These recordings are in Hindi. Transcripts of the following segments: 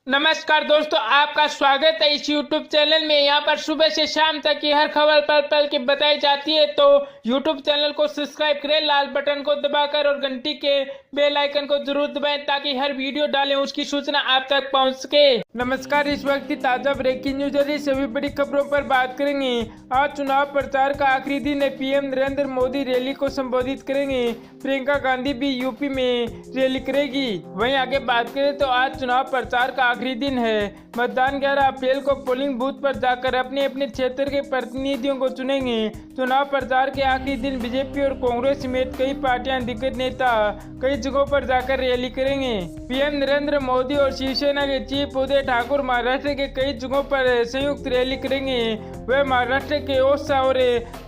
नमस्कार दोस्तों, आपका स्वागत है इस YouTube चैनल में। यहाँ पर सुबह से शाम तक की हर खबर पल पल की बताई जाती है, तो YouTube चैनल को सब्सक्राइब करें लाल बटन को दबाकर और घंटी के बेल आइकन को जरूर दबाएं ताकि हर वीडियो डालें उसकी सूचना आप तक पहुँच सके। नमस्कार, इस वक्त की ताज़ा ब्रेकिंग न्यूज है। सभी बड़ी खबरों पर बात करेंगे। आज चुनाव प्रचार का आखिरी दिन है। पीएम नरेंद्र मोदी रैली को संबोधित करेंगे। प्रियंका गांधी भी यूपी में रैली करेगी। वहीं आगे बात करें तो आज चुनाव प्रचार का आखिरी दिन है। मतदान 11 अप्रैल को पोलिंग बूथ पर जाकर अपने अपने क्षेत्र के प्रतिनिधियों को चुनेंगे। चुनाव प्रचार के आखिरी दिन बीजेपी और कांग्रेस समेत कई पार्टियां, दिग्गज नेता कई जगहों पर जाकर रैली करेंगे। पीएम नरेंद्र मोदी और शिवसेना के चीफ उद्धव ठाकरे महाराष्ट्र के कई जगहों पर संयुक्त रैली करेंगे। वे महाराष्ट्र के ओरछा और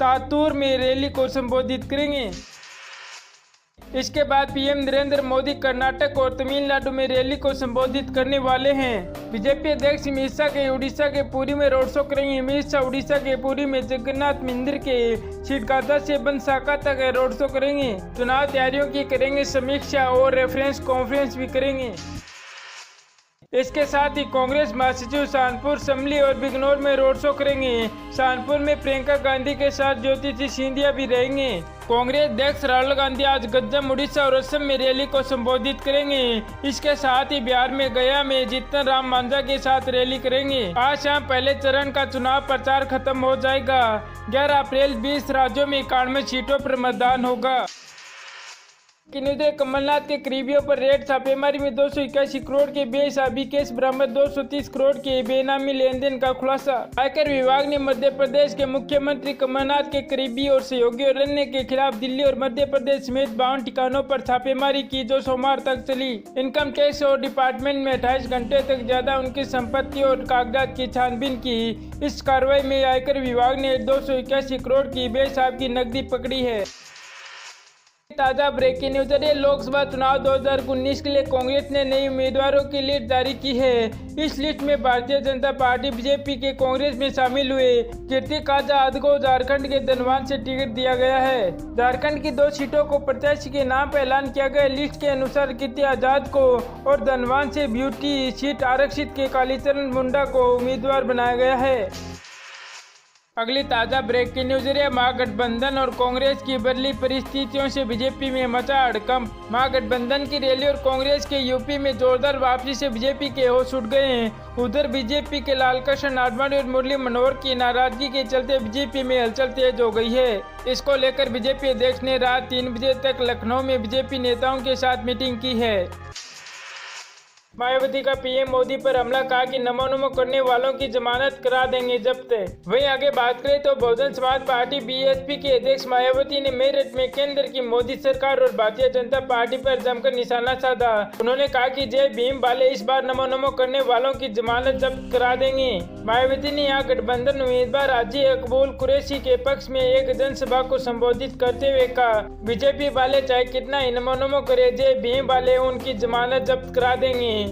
तातूर में रैली को संबोधित करेंगे। इसके बाद पीएम नरेंद्र मोदी कर्नाटक और तमिलनाडु में रैली को संबोधित करने वाले हैं। बीजेपी अध्यक्ष अमित शाह के उड़ीसा के पुरी में रोड शो करेंगे। अमित शाह उड़ीसा के पुरी में जगन्नाथ मंदिर के सीटगादा से बनसाका तक रोड शो करेंगे। चुनाव तैयारियों की करेंगे समीक्षा और रेफरेंस कॉन्फ्रेंस भी करेंगे। इसके साथ ही कांग्रेस महासचिव सहारनपुर, शामली और बिजनौर में रोड शो करेंगे। सहारनपुर में प्रियंका गांधी के साथ ज्योतिषी सिंधिया भी रहेंगे। कांग्रेस अध्यक्ष राहुल गांधी आज गज्जम, उड़ीसा और असम में रैली को संबोधित करेंगे। इसके साथ ही बिहार में गया में जीतन राम मांझा के साथ रैली करेंगे। आज शाम पहले चरण का चुनाव प्रचार खत्म हो जाएगा। 11 अप्रैल 20 राज्यों में 91 सीटों पर मतदान होगा। कमलनाथ के करीबियों पर रेड छापेमारी में 281 करोड़ के बेहिसाबी केस बरामद। 230 करोड़ के बेनामी लेन देन का खुलासा। आयकर विभाग ने मध्य प्रदेश के मुख्यमंत्री कमलनाथ के करीबी और सहयोगी और अन्य के खिलाफ दिल्ली और मध्य प्रदेश समेत 52 ठिकानों पर छापेमारी की, जो सोमवार तक चली। इनकम टैक्स और डिपार्टमेंट में 28 घंटे तक ज्यादा उनकी संपत्ति और कागजात की छानबीन की। इस कार्रवाई में आयकर विभाग ने 281 करोड़ की बेहिसाब की नकदी पकड़ी है। ताजा ब्रेकिंग न्यूज है। लोकसभा चुनाव 2019 के लिए कांग्रेस ने नई उम्मीदवारों की लिस्ट जारी की है। इस लिस्ट में भारतीय जनता पार्टी, बीजेपी के कांग्रेस में शामिल हुए कीर्ति आजाद को झारखंड के धनबाद से टिकट दिया गया है। झारखंड की 2 सीटों को प्रत्याशी के नाम पर ऐलान किया गया। लिस्ट के अनुसार कीर्ति आजाद को और धनबाद से ब्यूटी सीट आरक्षित के कालीचरण मुंडा को उम्मीदवार बनाया गया है। अगली ताजा ब्रेकिंग न्यूज है। महागठबंधन और कांग्रेस की बदली परिस्थितियों से बीजेपी में मचा हड़कंप। महागठबंधन की रैली और कांग्रेस के यूपी में जोरदार वापसी से बीजेपी के होश उड़ गए हैं। उधर बीजेपी के लालकृष्ण आडवाणी और मुरली मनोहर की नाराजगी के चलते बीजेपी में हलचल तेज हो गई है। इसको लेकर बीजेपी अध्यक्ष ने रात 3 बजे तक लखनऊ में बीजेपी नेताओं के साथ मीटिंग की है। मायावती का पीएम मोदी पर हमला, कहा कि नमो नमो करने वालों की जमानत करा देंगे जब्त। वहीं आगे बात करें तो बहुजन समाज पार्टी बीएसपी के अध्यक्ष मायावती ने मेरठ में केंद्र की मोदी सरकार और भारतीय जनता पार्टी पर जमकर निशाना साधा। उन्होंने कहा कि जय भीम वाले इस बार नमो नमो करने वालों की जमानत जब्त करा देंगे। मायावती ने यहाँ गठबंधन उम्मीदवार हाजी अकबुल कुरैशी के पक्ष में एक जनसभा को संबोधित करते हुए कहा, बीजेपी वाले चाहे कितना ही नमो नमो करे, जय भीम वाले उनकी जमानत जब्त करा देंगे।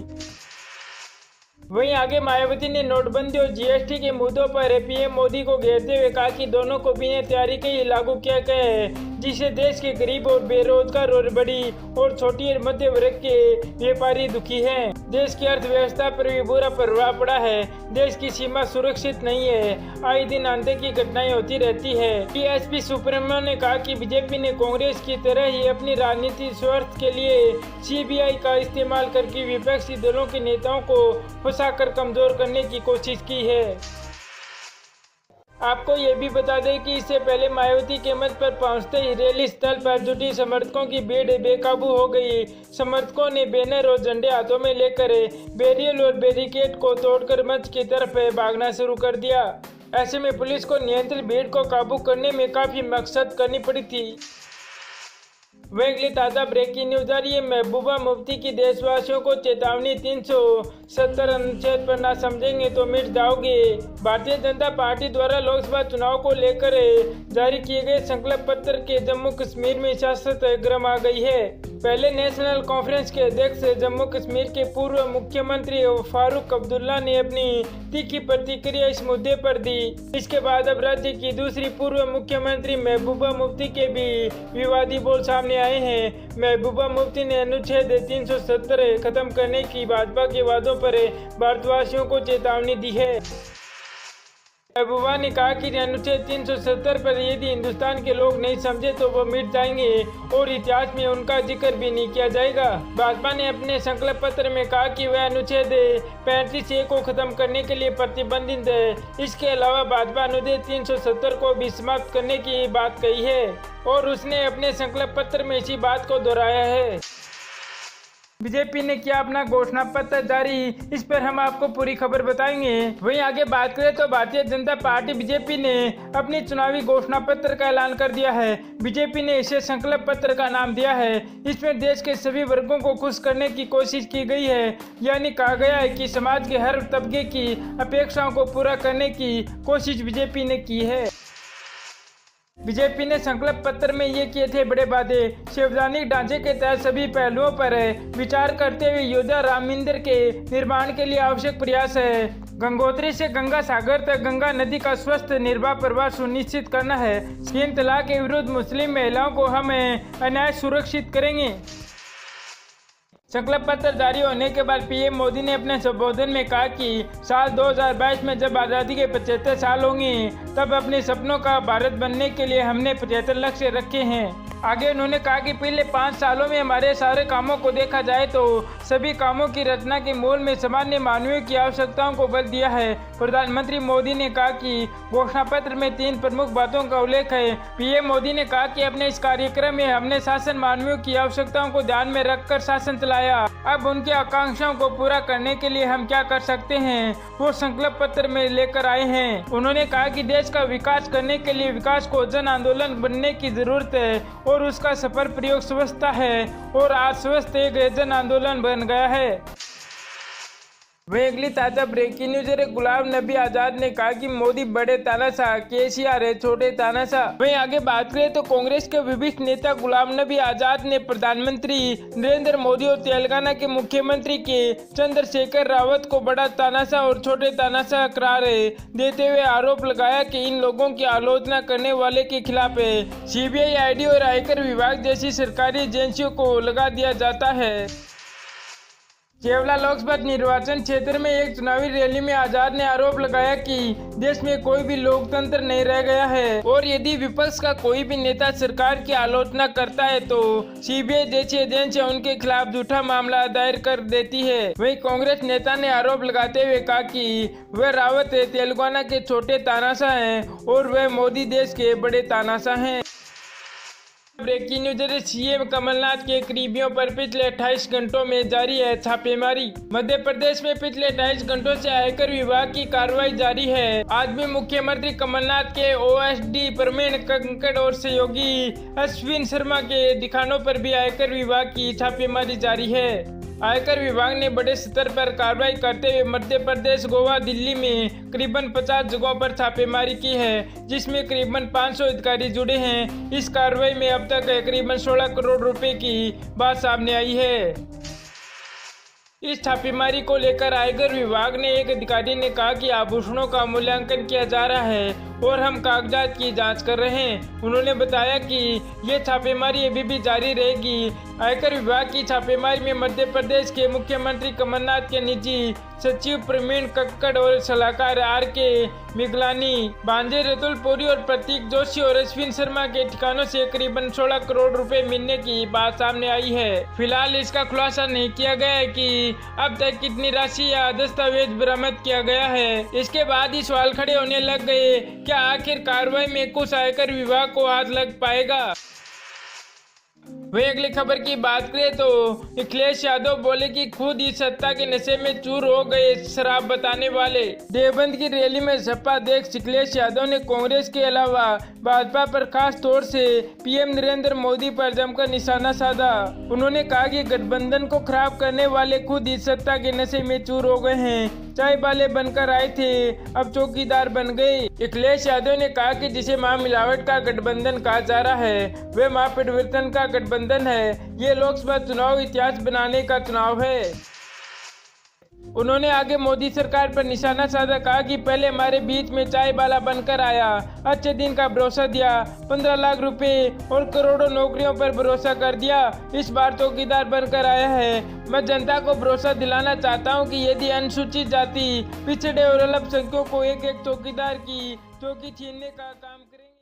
वहीं आगे मायावती ने नोटबंदी और जीएसटी के मुद्दों पर पीएम मोदी को घेरते हुए कहा कि दोनों को बिना तैयारी के ही लागू किया गया है, जिससे देश के गरीब और बेरोजगार और बड़ी और छोटी और मध्य वर्ग के व्यापारी दुखी हैं। देश की अर्थव्यवस्था पर भी बुरा प्रभाव पड़ा है। देश की सीमा सुरक्षित नहीं है। आए दिन आंतरिक की घटनाएं होती रहती है। टीएसपी सुप्रीमो ने कहा कि बीजेपी ने कांग्रेस की तरह ही अपनी राजनीतिक स्वार्थ के लिए सीबीआई का इस्तेमाल करके विपक्षी दलों के नेताओं को फंसाकर कमजोर करने की कोशिश की है। आपको ये भी बता दें कि इससे पहले मायावती के मंच पर पहुंचते ही रैली स्थल पर जुटी समर्थकों की भीड़ बेकाबू हो गई। समर्थकों ने बैनर और झंडे हाथों में लेकर बैरियर और बैरिकेड को तोड़कर मंच की तरफ भागना शुरू कर दिया। ऐसे में पुलिस को नियंत्रित भीड़ को काबू करने में काफी मशक्कत करनी पड़ी थी। वह अगली ताज़ा ब्रेकिंग न्यूज आ रही है। महबूबा मुफ्ती की देशवासियों को चेतावनी, 370 अनुच्छेद पर ना समझेंगे तो मिट जाओगे। भारतीय जनता पार्टी द्वारा लोकसभा चुनाव को लेकर जारी किए गए संकल्प पत्र के जम्मू कश्मीर में सियासत गर्मा गई है। पहले नेशनल कॉन्फ्रेंस के अध्यक्ष जम्मू कश्मीर के पूर्व मुख्यमंत्री फारूक अब्दुल्ला ने अपनी तीखी प्रतिक्रिया इस मुद्दे पर दी। इसके बाद अब राज्य की दूसरी पूर्व मुख्यमंत्री महबूबा मुफ्ती के भी विवादी बोल सामने आए हैं। महबूबा मुफ्ती ने अनुच्छेद 370 खत्म करने की भाजपा के वादों पर भारतवासियों को चेतावनी दी है। महबूबा ने कहा कि अनुच्छेद 370 पर यदि हिंदुस्तान के लोग नहीं समझे तो वो मिट जाएंगे और इतिहास में उनका जिक्र भी नहीं किया जाएगा। भाजपा ने अपने संकल्प पत्र में कहा कि वह अनुच्छेद 35A को खत्म करने के लिए प्रतिबंधित है। इसके अलावा भाजपा अनुच्छेद 370 को भी समाप्त करने की बात कही है और उसने अपने संकल्प पत्र में इसी बात को दोहराया है। बीजेपी ने किया अपना घोषणा पत्र जारी, इस पर हम आपको पूरी खबर बताएंगे। वहीं आगे बात करें तो भारतीय जनता पार्टी बीजेपी ने अपनी चुनावी घोषणा पत्र का ऐलान कर दिया है। बीजेपी ने इसे संकल्प पत्र का नाम दिया है। इसमें देश के सभी वर्गों को खुश करने की कोशिश की गई है, यानी कहा गया है कि समाज के हर तबके की अपेक्षाओं को पूरा करने की कोशिश बीजेपी ने की है। बीजेपी ने संकल्प पत्र में ये किए थे बड़े वादे। संवैधानिक ढांचे के तहत सभी पहलुओं पर विचार करते हुए अयोध्या राम मंदिर के निर्माण के लिए आवश्यक प्रयास है। गंगोत्री से गंगा सागर तक गंगा नदी का स्वस्थ निर्बाध प्रवाह सुनिश्चित करना है। 3 तलाक के विरुद्ध मुस्लिम महिलाओं को हम अन्याय सुरक्षित करेंगे। संकल्प पत्र जारी होने के बाद पीएम मोदी ने अपने संबोधन में कहा कि साल 2022 में जब आज़ादी के 75 साल होंगे तब अपने सपनों का भारत बनने के लिए हमने 75 लक्ष्य रखे हैं। आगे उन्होंने कहा कि पिछले 5 सालों में हमारे सारे कामों को देखा जाए तो सभी कामों की रचना के मूल में सामान्य मानवीय की आवश्यकताओं को बल दिया है। प्रधानमंत्री मोदी ने कहा कि घोषणा पत्र में 3 प्रमुख बातों का उल्लेख है। पीएम मोदी ने कहा कि अपने इस कार्यक्रम में हमने शासन मानवीयों की आवश्यकताओं को ध्यान में रखकर शासन चलाया। अब उनकी आकांक्षाओं को पूरा करने के लिए हम क्या कर सकते हैं वो संकल्प पत्र में लेकर आए हैं। उन्होंने कहा कि देश का विकास करने के लिए विकास को जन आंदोलन बनने की जरूरत है और उसका सफल प्रयोग स्वच्छता है और आज स्वच्छता एक जन आंदोलन बन गया है। वही अगली ताजा ब्रेकिंग न्यूज है। गुलाम नबी आजाद ने कहा कि मोदी बड़े तानाशाह, केसीआर है छोटे तानाशाह। वहीं आगे बात करें तो कांग्रेस के विपक्ष नेता गुलाम नबी आजाद ने प्रधानमंत्री नरेंद्र मोदी और तेलंगाना के मुख्यमंत्री के चंद्रशेखर रावत को बड़ा तानाशाह और छोटे तानाशाह करार देते हुए आरोप लगाया कि इन लोगों की आलोचना करने वाले के खिलाफ सीबीआई, ईडी और आयकर विभाग जैसी सरकारी एजेंसियों को लगा दिया जाता है। केवला लोकसभा निर्वाचन क्षेत्र में एक चुनावी रैली में आजाद ने आरोप लगाया कि देश में कोई भी लोकतंत्र नहीं रह गया है और यदि विपक्ष का कोई भी नेता सरकार की आलोचना करता है तो सीबीआई जैसी एजेंसियां उनके खिलाफ झूठा मामला दायर कर देती है। वहीं कांग्रेस नेता ने आरोप लगाते हुए कहा कि वह रावत तेलंगाना के छोटे तानाशाह हैं और वह मोदी देश के बड़े तानाशाह हैं। Breaking news. सीएम कमलनाथ के करीबियों पर पिछले 28 घंटों में जारी है छापेमारी। मध्य प्रदेश में पिछले 28 घंटों से आयकर विभाग की कार्रवाई जारी है। आज भी मुख्यमंत्री कमलनाथ के ओएसडी प्रवीण कक्कड़ और सहयोगी अश्विन शर्मा के ठिकानों पर भी आयकर विभाग की छापेमारी जारी है। आयकर विभाग ने बड़े स्तर पर कार्रवाई करते हुए मध्य प्रदेश, गोवा, दिल्ली में करीबन 50 जगहों पर छापेमारी की है, जिसमें करीबन 500 अधिकारी जुड़े हैं। इस कार्रवाई में अब तक करीबन 16 करोड़ रुपए की बात सामने आई है। इस छापेमारी को लेकर आयकर विभाग ने एक अधिकारी ने कहा कि आभूषणों का मूल्यांकन किया जा रहा है और हम कागजात की जांच कर रहे हैं। उन्होंने बताया कि ये छापेमारी अभी भी जारी रहेगी। आयकर विभाग की छापेमारी में मध्य प्रदेश के मुख्यमंत्री कमलनाथ के निजी सचिव प्रवीण कक्कड़ और सलाहकार आर.के. मिगलानी, भांजे रतुल पुरी और प्रतीक जोशी और अश्विन शर्मा के ठिकानों से करीबन 16 करोड़ रुपए मिलने की बात सामने आई है। फिलहाल इसका खुलासा नहीं किया गया है कि अब तक कितनी राशि या दस्तावेज बरामद किया गया है। इसके बाद ही सवाल खड़े होने लग गए, क्या आखिर कार्रवाई में कुछ आयकर विभाग को हाथ लग पाएगा। वही अगली खबर की बात करें तो अखिलेश यादव बोले कि खुद ही सत्ता के नशे में चूर हो गए शराब बताने वाले। देवबंद की रैली में सपा अध्यक्ष अखिलेश यादव ने कांग्रेस के अलावा भाजपा पर खास तौर से पीएम नरेंद्र मोदी पर जमकर निशाना साधा। उन्होंने कहा कि गठबंधन को खराब करने वाले खुद ही सत्ता के नशे में चूर हो गए हैं। चाय वाले बनकर आए थे अब चौकीदार बन गए। अखिलेश यादव ने कहा कि जिसे महामिलावट का गठबंधन कहा जा रहा है वह महापरिवर्तन का गठबंधन है। ये लोकसभा चुनाव इतिहास बनाने का चुनाव है। उन्होंने आगे मोदी सरकार पर निशाना साधा, कहा कि पहले हमारे बीच में चाय वाला बनकर आया, अच्छे दिन का भरोसा दिया, 15 लाख रुपए और करोड़ों नौकरियों पर भरोसा कर दिया। इस बार चौकीदार बनकर आया है। मैं जनता को भरोसा दिलाना चाहता हूं कि यदि अनुसूचित जाति, पिछड़े और अल्पसंख्यकों को एक एक चौकीदार की चौकी छीनने का काम करेंगे।